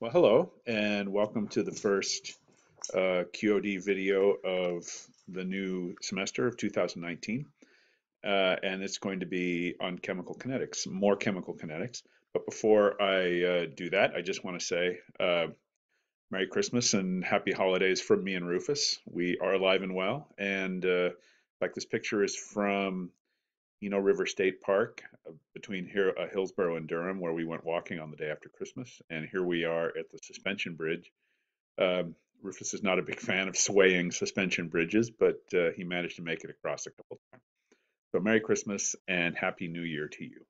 Well, hello, and welcome to the first QOD video of the new semester of 2019. And it's going to be on chemical kinetics, more chemical kinetics. But before I do that, I just want to say Merry Christmas and Happy Holidays from me and Rufus. We are alive and well. And in fact, this picture is from River State Park between here, Hillsborough and Durham, where we went walking on the day after Christmas. And here we are at the suspension bridge. Rufus is not a big fan of swaying suspension bridges, but he managed to make it across a couple times. So Merry Christmas and Happy New Year to you.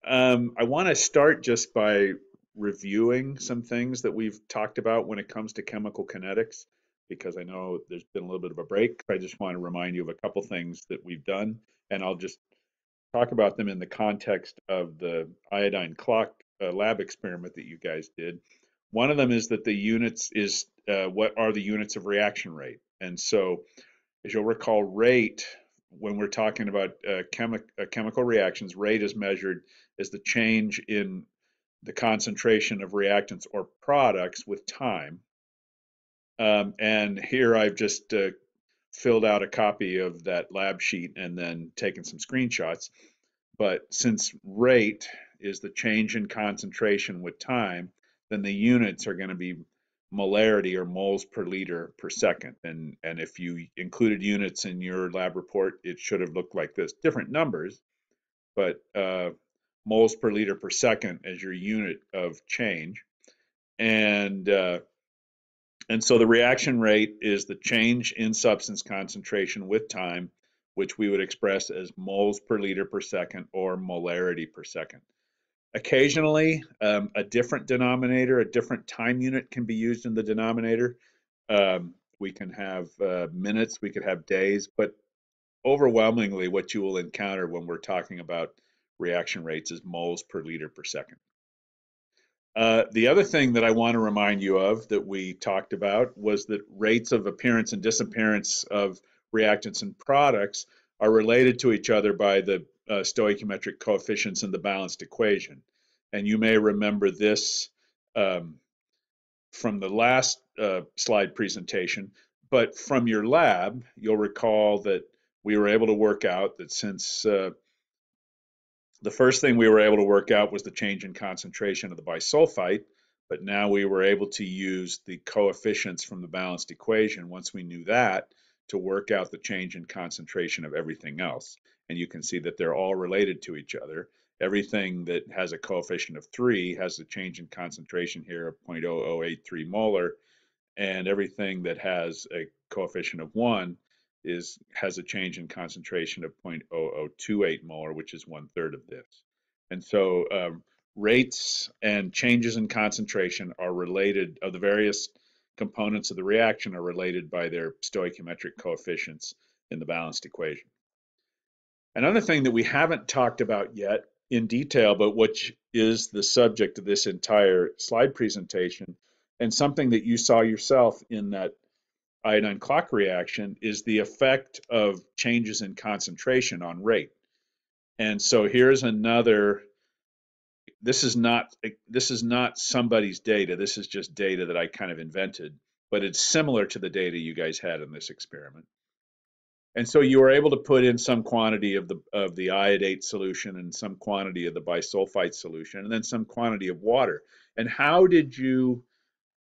I want to start just by reviewing some things that we've talked about when it comes to chemical kinetics, because I know there's been a little bit of a break. I just want to remind you of a couple things that we've done, and I'll just talk about them in the context of the iodine clock lab experiment that you guys did. One of them is that the units is what are the units of reaction rate. And so, as you'll recall, rate, when we're talking about chemical reactions, rate is measured as the change in the concentration of reactants or products with time. And here I've just filled out a copy of that lab sheet and then taken some screenshots. But since rate is the change in concentration with time, then the units are going to be molarity or moles per liter per second. And if you included units in your lab report, it should have looked like this. Different numbers, but moles per liter per second as your unit of change. And so the reaction rate is the change in substance concentration with time, which we would express as moles per liter per second or molarity per second. Occasionally, a different denominator, a different time unit can be used in the denominator. We can have minutes, we could have days, but overwhelmingly what you will encounter when we're talking about reaction rates is moles per liter per second. The other thing that I want to remind you of that we talked about was that rates of appearance and disappearance of reactants and products are related to each other by the stoichiometric coefficients in the balanced equation. And you may remember this from the last slide presentation, but from your lab, you'll recall that we were able to work out that since the first thing we were able to work out was the change in concentration of the bisulfite, but now we were able to use the coefficients from the balanced equation, once we knew that, to work out the change in concentration of everything else. And you can see that they're all related to each other. Everything that has a coefficient of 3 has a change in concentration here of 0.0083 molar, and everything that has a coefficient of 1 has a change in concentration of 0.0028 molar, which is 1/3 of this. And so rates and changes in concentration are related, of the various components of the reaction are related by their stoichiometric coefficients in the balanced equation. Another thing that we haven't talked about yet in detail, but which is the subject of this entire slide presentation, and something that you saw yourself in that iodine clock reaction, is the effect of changes in concentration on rate. And so here's another, this is not somebody's data, this is just data that I kind of invented, but it's similar to the data you guys had in this experiment. And so you were able to put in some quantity of the iodate solution and some quantity of the bisulfite solution and then some quantity of water. And how did you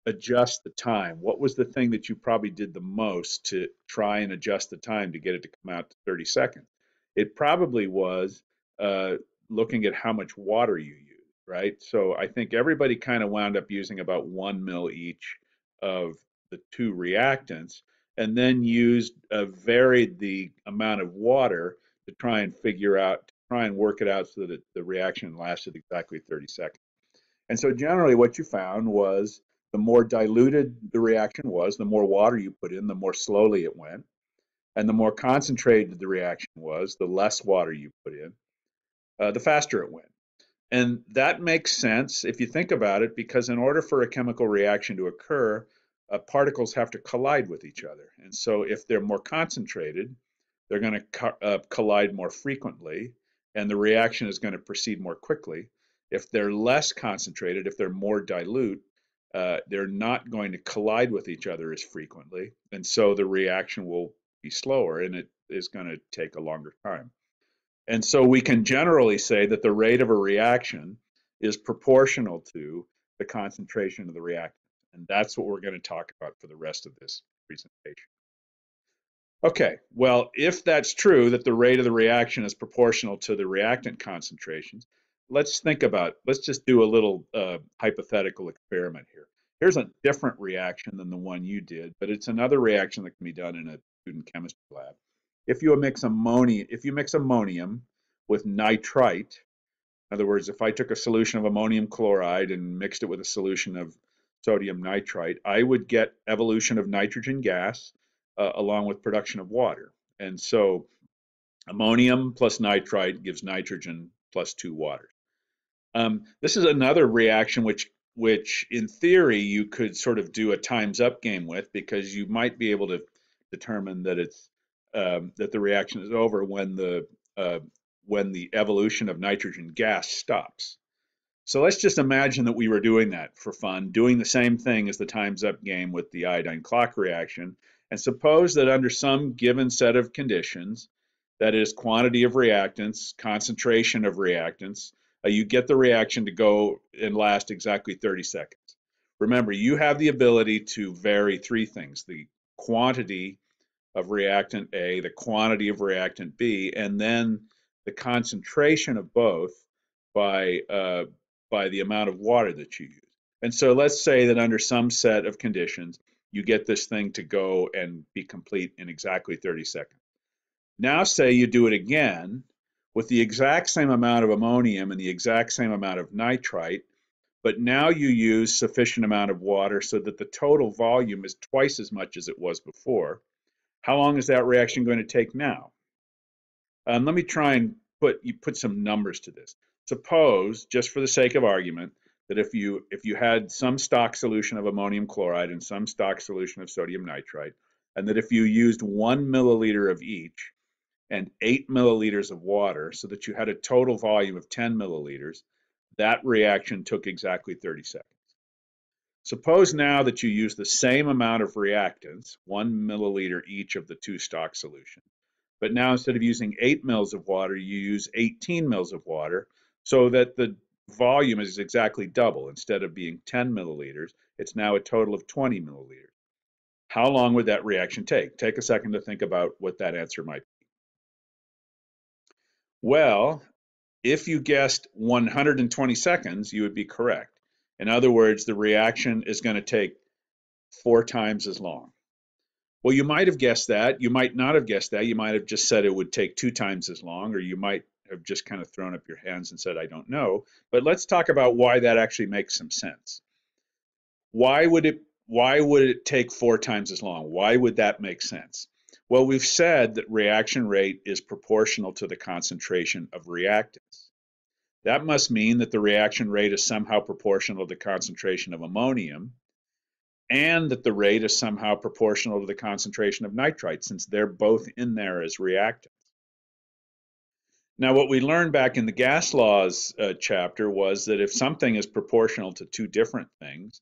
adjust the time? What was the thing that you probably did the most to try and adjust the time to get it to come out to 30 seconds? It probably was looking at how much water you use, right? So I think everybody kind of wound up using about 1 ml each of the two reactants, and then varied the amount of water to try and work it out so that the reaction lasted exactly 30 seconds. And so generally what you found was the more diluted the reaction was, the more water you put in, the more slowly it went. And the more concentrated the reaction was, the less water you put in, the faster it went. And that makes sense if you think about it, because in order for a chemical reaction to occur, particles have to collide with each other. And so if they're more concentrated, they're going to collide more frequently, and the reaction is going to proceed more quickly. If they're less concentrated, if they're more dilute, they're not going to collide with each other as frequently, and so the reaction will be slower and it is going to take a longer time. And so we can generally say that the rate of a reaction is proportional to the concentration of the reactant. And that's what we're going to talk about for the rest of this presentation. Okay, well, if that's true, that the rate of the reaction is proportional to the reactant concentrations, let's just do a little hypothetical experiment here. Here's a different reaction than the one you did, but it's another reaction that can be done in a student chemistry lab. If you mix ammonium with nitrite, in other words, if I took a solution of ammonium chloride and mixed it with a solution of sodium nitrite, I would get evolution of nitrogen gas along with production of water. And so ammonium plus nitrite gives nitrogen plus 2 water. This is another reaction which in theory you could sort of do a times up game with, because you might be able to determine that that the reaction is over when the evolution of nitrogen gas stops. So let's just imagine that we were doing that for fun, doing the same thing as the times up game with the iodine clock reaction, and suppose that under some given set of conditions, that is quantity of reactants, concentration of reactants, you get the reaction to go and last exactly 30 seconds. Remember, you have the ability to vary three things: the quantity of reactant A, the quantity of reactant B, and then the concentration of both by the amount of water that you use. And so let's say that under some set of conditions, you get this thing to go and be complete in exactly 30 seconds. Now say you do it again with the exact same amount of ammonium and the exact same amount of nitrite, but now you use sufficient amount of water so that the total volume is twice as much as it was before. How long is that reaction going to take now? Let me try and put some numbers to this. Suppose, just for the sake of argument, that if you had some stock solution of ammonium chloride and some stock solution of sodium nitrite, and that if you used 1 milliliter of each and 8 milliliters of water, so that you had a total volume of 10 milliliters, that reaction took exactly 30 seconds. Suppose now that you use the same amount of reactants, 1 milliliter each of the two stock solutions, but now instead of using 8 mils of water, you use 18 mils of water, so that the volume is exactly double. Instead of being 10 milliliters, it's now a total of 20 milliliters. How long would that reaction take? Take a second to think about what that answer might be. Well, if you guessed 120 seconds, you would be correct. In other words, the reaction is going to take 4 times as long. Well, you might have guessed that. You might not have guessed that. You might have just said it would take 2 times as long, or you might have just kind of thrown up your hands and said, I don't know. But let's talk about why that actually makes some sense. Why would it take 4 times as long? Why would that make sense? Well, we've said that reaction rate is proportional to the concentration of reactants. That must mean that the reaction rate is somehow proportional to the concentration of ammonium, and that the rate is somehow proportional to the concentration of nitrite, since they're both in there as reactants. Now, what we learned back in the gas laws chapter was that if something is proportional to two different things,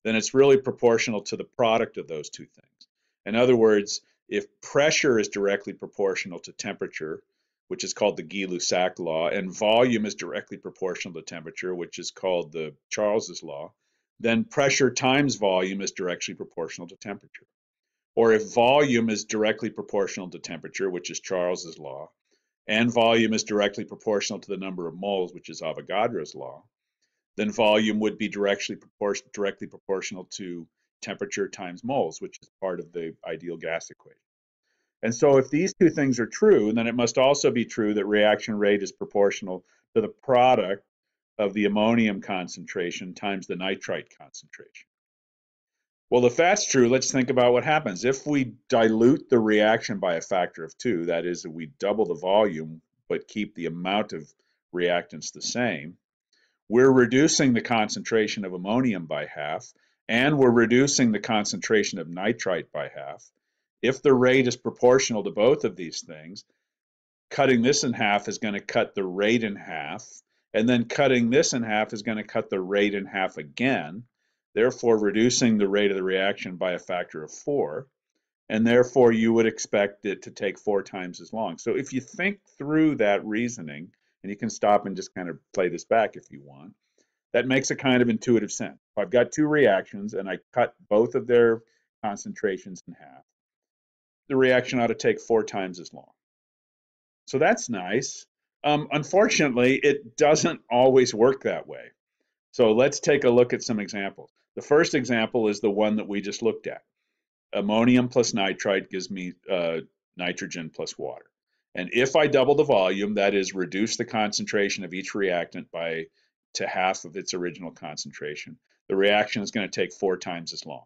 then it's really proportional to the product of those two things. In other words, if pressure is directly proportional to temperature, which is called the Gay-Lussac law, and volume is directly proportional to temperature, which is called the Charles's law, then pressure times volume is directly proportional to temperature. Or if volume is directly proportional to temperature, which is Charles's law, and volume is directly proportional to the number of moles, which is Avogadro's law, then volume would be directly proportional to temperature times moles, which is part of the ideal gas equation. And so if these two things are true, then it must also be true that reaction rate is proportional to the product of the ammonium concentration times the nitrite concentration. Well, if that's true, let's think about what happens. If we dilute the reaction by a factor of 2, that is, if we double the volume but keep the amount of reactants the same, we're reducing the concentration of ammonium by half, and we're reducing the concentration of nitrite by half. If the rate is proportional to both of these things, cutting this in half is going to cut the rate in half, And then cutting this in half is going to cut the rate in half again, therefore reducing the rate of the reaction by a factor of 4. And therefore, you would expect it to take 4 times as long. So if you think through that reasoning, and you can stop and just kind of play this back if you want, that makes a kind of intuitive sense. If I've got two reactions and I cut both of their concentrations in half, the reaction ought to take 4 times as long. So that's nice. Unfortunately, it doesn't always work that way. So let's take a look at some examples. The first example is the one that we just looked at. Ammonium plus nitrite gives me nitrogen plus water. And if I double the volume, that is, reduce the concentration of each reactant to half of its original concentration, the reaction is going to take 4 times as long.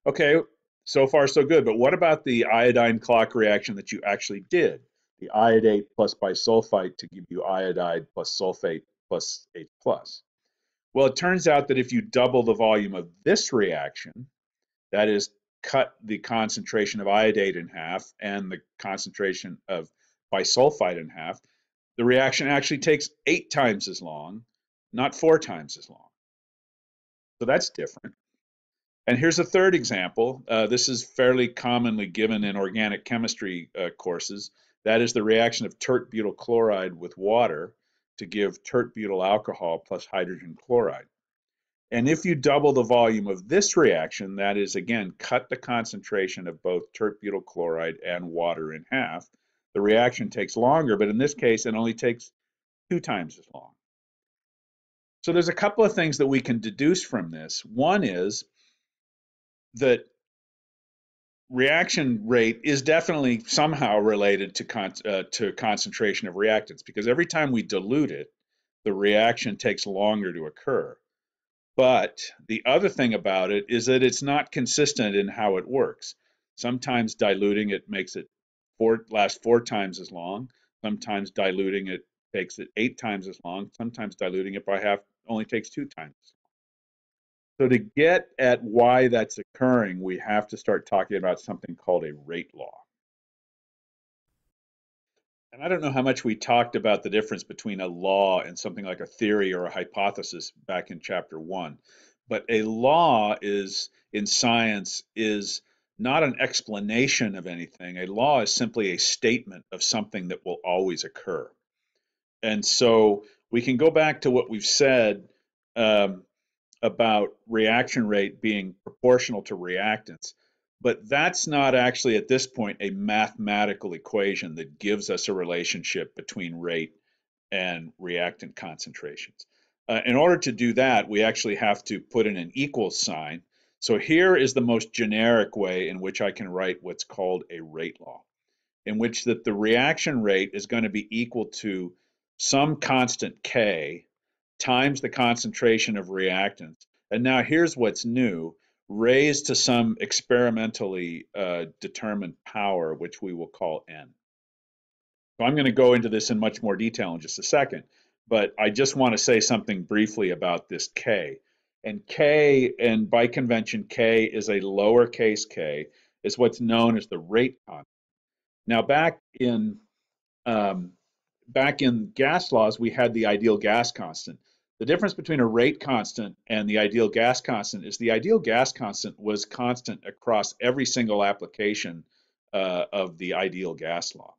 Okay, so far so good. But what about the iodine clock reaction that you actually did? The iodate plus bisulfite to give you iodide plus sulfate plus H plus. Well, it turns out that if you double the volume of this reaction, that is, cut the concentration of iodate in half and the concentration of bisulfite in half, the reaction actually takes 8 times as long, not 4 times as long. So that's different. And here's a third example. This is fairly commonly given in organic chemistry courses. That is the reaction of tert-butyl chloride with water to give tert-butyl alcohol plus hydrogen chloride. And if you double the volume of this reaction, that is, again, cut the concentration of both tert-butyl chloride and water in half, the reaction takes longer, but in this case, it only takes 2 times as long. So there's a couple of things that we can deduce from this. One is that reaction rate is definitely somehow related to concentration of reactants, because every time we dilute it, the reaction takes longer to occur. But the other thing about it is that it's not consistent in how it works. Sometimes diluting it makes it last 4 times as long. Sometimes diluting it takes it 8 times as long. Sometimes diluting it by half only takes 2 times as long. So to get at why that's occurring, we have to start talking about something called a rate law. And I don't know how much we talked about the difference between a law and something like a theory or a hypothesis back in chapter 1. But a law in science is not an explanation of anything. A law is simply a statement of something that will always occur. And so we can go back to what we've said about reaction rate being proportional to reactants. But that's not actually at this point a mathematical equation that gives us a relationship between rate and reactant concentrations. In order to do that, we actually have to put in an equals sign. So here is the most generic way in which I can write what's called a rate law, in which that the reaction rate is going to be equal to some constant K times the concentration of reactants. And now here's what's new, raised to some experimentally determined power, which we will call n. So I'm going to go into this in much more detail in just a second, but I just want to say something briefly about this k. And k, and by convention, k is a lowercase k, is what's known as the rate constant. Now back in gas laws, we had the ideal gas constant. The difference between a rate constant and the ideal gas constant is the ideal gas constant was constant across every single application of the ideal gas law.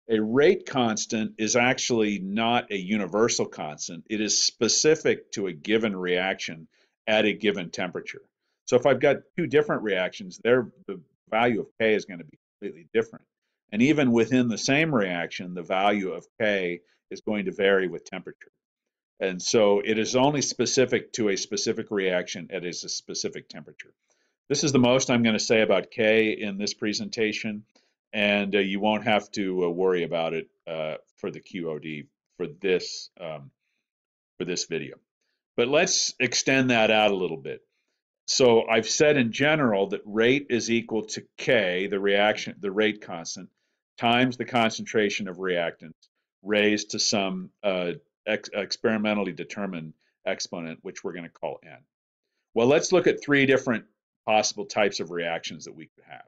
A rate constant is actually not a universal constant. It is specific to a given reaction at a given temperature. So if I've got two different reactions, the value of K is going to be completely different. And even within the same reaction, the value of K is going to vary with temperature. And so it is only specific to a specific reaction at a specific temperature. This is the most I'm going to say about K in this presentation, and you won't have to worry about it for the QOD for this video. But let's extend that out a little bit. So I've said in general that rate is equal to K, the rate constant, times the concentration of reactants raised to some experimentally determined exponent, which we're going to call n. Well, let's look at 3 different possible types of reactions that we could have.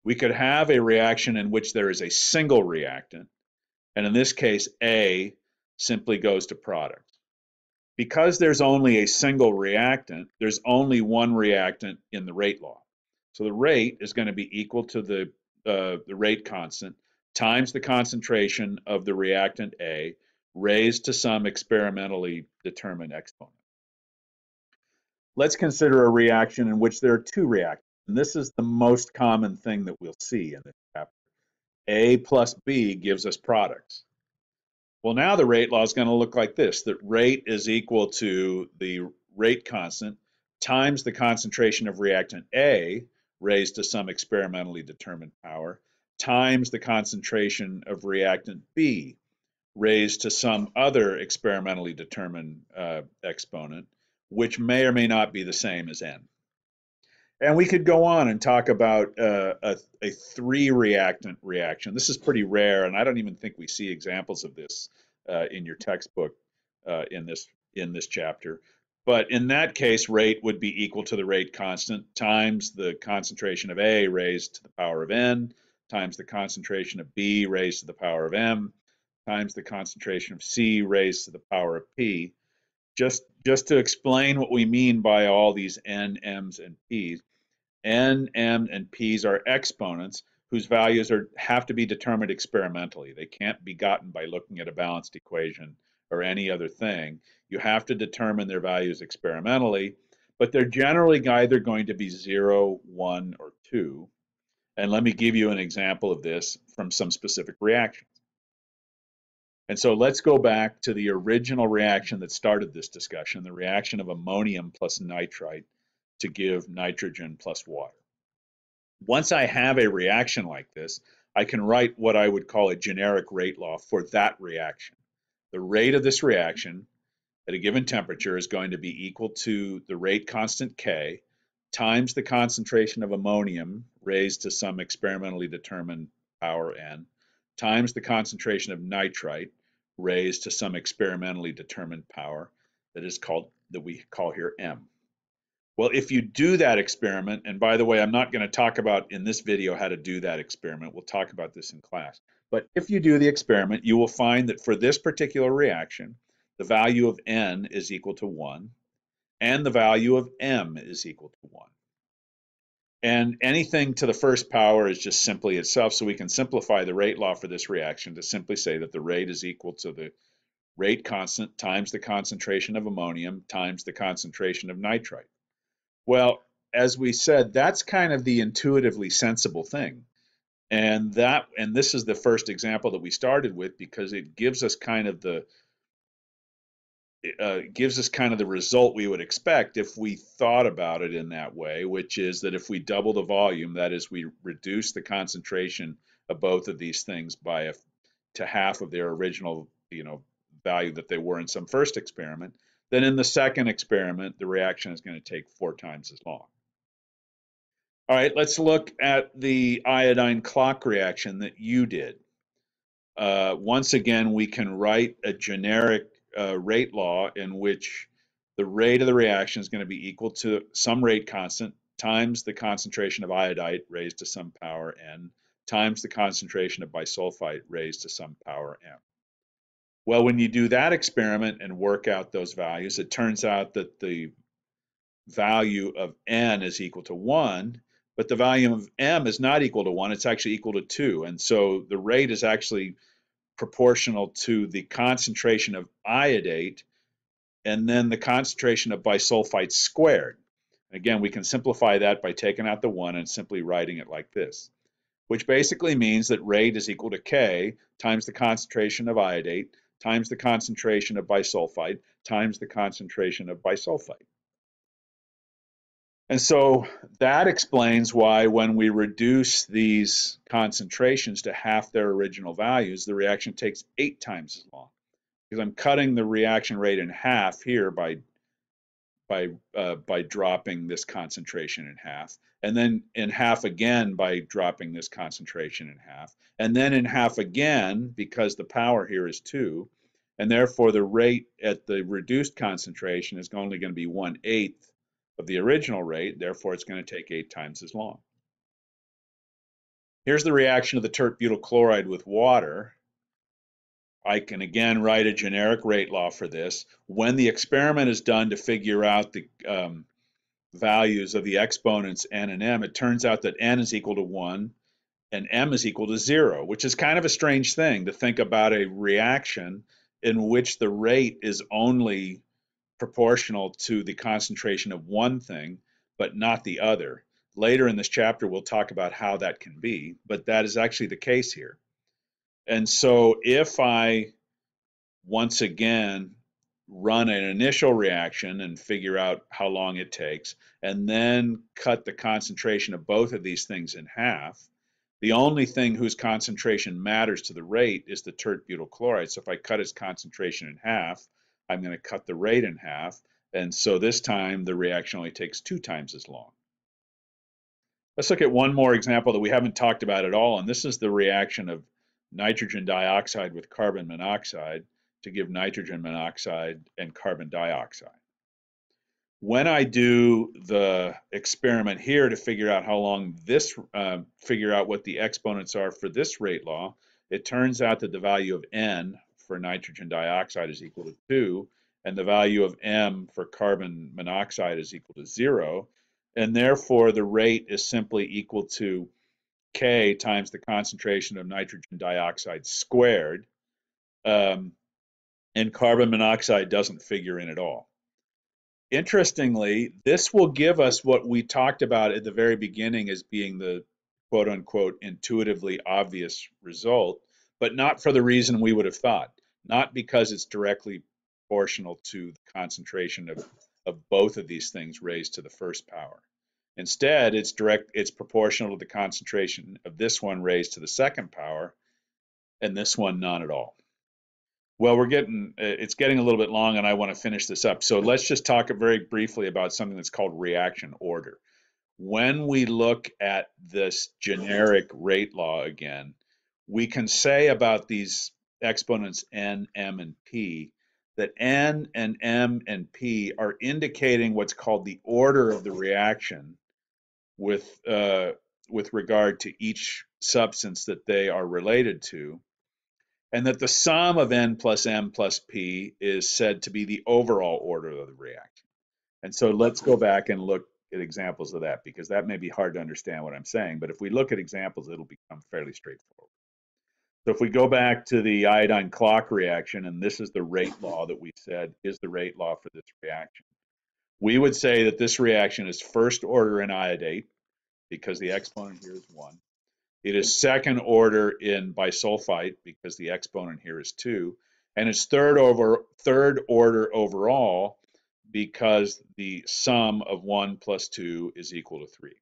We could have a reaction in which there is a single reactant, and in this case, A simply goes to products. Because there's only a single reactant, there's only one reactant in the rate law. So the rate is going to be equal to the rate constant times the concentration of the reactant A raised to some experimentally determined exponent. Let's consider a reaction in which there are two reactants. And this is the most common thing that we'll see in this chapter. A plus B gives us products. Well, now the rate law is going to look like this, that rate is equal to the rate constant times the concentration of reactant A raised to some experimentally determined power times the concentration of reactant B raised to some other experimentally determined exponent, which may or may not be the same as N. And we could go on and talk about a three reactant reaction. This is pretty rare, and I don't even think we see examples of this in your textbook in this chapter. But in that case, rate would be equal to the rate constant times the concentration of A raised to the power of N times the concentration of B raised to the power of M times the concentration of C raised to the power of P. Just to explain what we mean by all these N, M's, and P's. N, M, and P's are exponents whose values have to be determined experimentally. They can't be gotten by looking at a balanced equation or any other thing. You have to determine their values experimentally, but they're generally either going to be 0, 1, or 2. And let me give you an example of this from some specific reactions. And so let's go back to the original reaction that started this discussion, the reaction of ammonium plus nitrite to give nitrogen plus water. Once I have a reaction like this, I can write what I would call a generic rate law for that reaction. The rate of this reaction at a given temperature is going to be equal to the rate constant K times the concentration of ammonium raised to some experimentally determined power N times the concentration of nitrite raised to some experimentally determined power that we call here M. Well, if you do that experiment, and by the way, I'm not going to talk about in this video how to do that experiment. We'll talk about this in class. But if you do the experiment, you will find that for this particular reaction, the value of N is equal to 1, and the value of M is equal to 1. And anything to the first power is just simply itself, so we can simplify the rate law for this reaction to simply say that the rate is equal to the rate constant times the concentration of ammonium times the concentration of nitrite. Well, as we said, that's kind of the intuitively sensible thing. And this is the first example that we started with because it gives us kind of the result we would expect if we thought about it in that way, which is that if we double the volume, that is, we reduce the concentration of both of these things to half of their original, value that they were in some first experiment, then in the second experiment, the reaction is going to take 4 times as long. All right, let's look at the iodine clock reaction that you did. Once again, we can write a generic rate law in which the rate of the reaction is going to be equal to some rate constant times the concentration of iodide raised to some power n times the concentration of bisulfite raised to some power m. Well, when you do that experiment and work out those values, it turns out that the value of n is equal to 1, but the value of m is not equal to 1, it's actually equal to 2. And so the rate is actually proportional to the concentration of iodate and then the concentration of bisulfite squared. Again, we can simplify that by taking out the 1 and simply writing it like this, which basically means that rate is equal to K times the concentration of iodate times the concentration of bisulfite times the concentration of bisulfite. And so that explains why when we reduce these concentrations to half their original values, the reaction takes 8 times as long. Because I'm cutting the reaction rate in half here by dropping this concentration in half, and then in half again by dropping this concentration in half, and then in half again because the power here is 2, and therefore the rate at the reduced concentration is only going to be 1/8 of the original rate, therefore it's going to take 8 times as long. Here's the reaction of the tert butyl chloride with water. I can again write a generic rate law for this. When the experiment is done to figure out the values of the exponents n and m, it turns out that n is equal to 1 and m is equal to 0, which is kind of a strange thing to think about a reaction in which the rate is only proportional to the concentration of one thing, but not the other. Later in this chapter, we'll talk about how that can be, but that is actually the case here. And so if I once again run an initial reaction and figure out how long it takes, and then cut the concentration of both of these things in half, the only thing whose concentration matters to the rate is the tert butyl chloride. So if I cut its concentration in half, I'm going to cut the rate in half. And so this time the reaction only takes 2 times as long. Let's look at one more example that we haven't talked about at all, and this is the reaction of nitrogen dioxide with carbon monoxide to give nitrogen monoxide and carbon dioxide. When I do the experiment here to figure out how long this, figure out what the exponents are for this rate law, it turns out that the value of N for nitrogen dioxide is equal to 2, and the value of M for carbon monoxide is equal to 0, and therefore the rate is simply equal to K times the concentration of nitrogen dioxide squared, and carbon monoxide doesn't figure in at all. Interestingly, this will give us what we talked about at the very beginning as being the quote unquote intuitively obvious result, but not for the reason we would have thought, not because it's directly proportional to the concentration of both of these things raised to the first power. Instead, it's proportional to the concentration of this one raised to the second power, and this one none at all. Well, it's getting a little bit long, and I want to finish this up. So let's just talk very briefly about something that's called reaction order. When we look at this generic rate law again, we can say about these exponents n, m, and p that n and m and p are indicating what's called the order of the reaction with regard to each substance that they are related to, and that the sum of n plus m plus p is said to be the overall order of the reaction. And so let's go back and look at examples of that, because that may be hard to understand what I'm saying, but if we look at examples, it'll become fairly straightforward. So if we go back to the iodine clock reaction, and this is the rate law that we said is the rate law for this reaction, we would say that this reaction is first order in iodate, because the exponent here is 1. It is second order in bisulfite, because the exponent here is 2, and it's third order overall, because the sum of 1 plus 2 is equal to 3.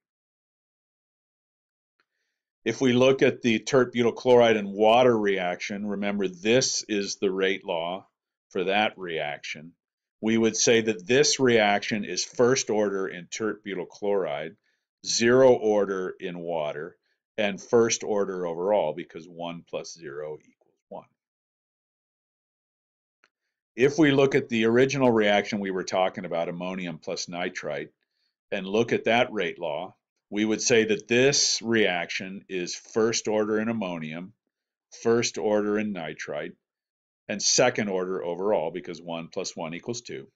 If we look at the tert butyl chloride and water reaction, remember this is the rate law for that reaction. We would say that this reaction is first order in tert butyl chloride, 0 order in water, and first order overall, because 1 plus 0 equals 1. If we look at the original reaction we were talking about, ammonium plus nitrite, and look at that rate law, we would say that this reaction is first order in ammonium, first order in nitrite, and second order overall, because 1 plus 1 equals 2.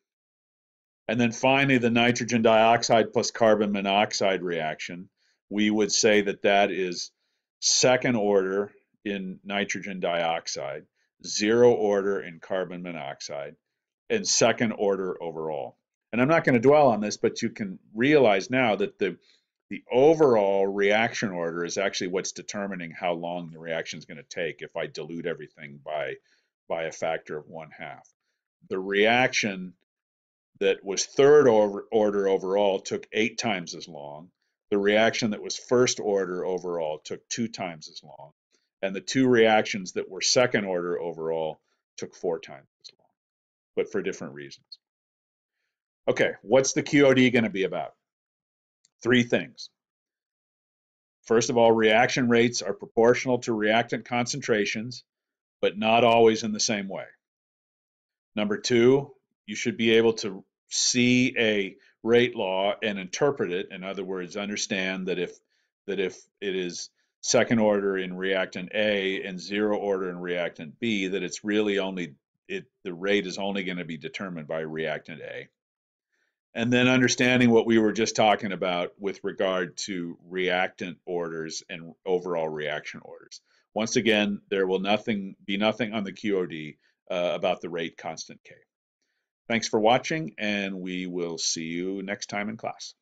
And then finally, the nitrogen dioxide plus carbon monoxide reaction, we would say that that is second order in nitrogen dioxide, 0 order in carbon monoxide, and second order overall. And I'm not going to dwell on this, but you can realize now that the overall reaction order is actually what's determining how long the reaction is going to take if I dilute everything by a factor of 1/2. The reaction that was third order overall took 8 times as long. The reaction that was first order overall took 2 times as long. And the two reactions that were second order overall took 4 times as long, but for different reasons. Okay, what's the QOD going to be about? 3 things. First of all, reaction rates are proportional to reactant concentrations, but not always in the same way. Number 2, you should be able to see a rate law and interpret it. In other words, understand that if it is second order in reactant A and zero order in reactant B, that it's really only the rate is only going to be determined by reactant A. And then understanding what we were just talking about with regard to reactant orders and overall reaction orders. Once again, there will be nothing on the QOD about the rate constant K. Thanks for watching, and we will see you next time in class.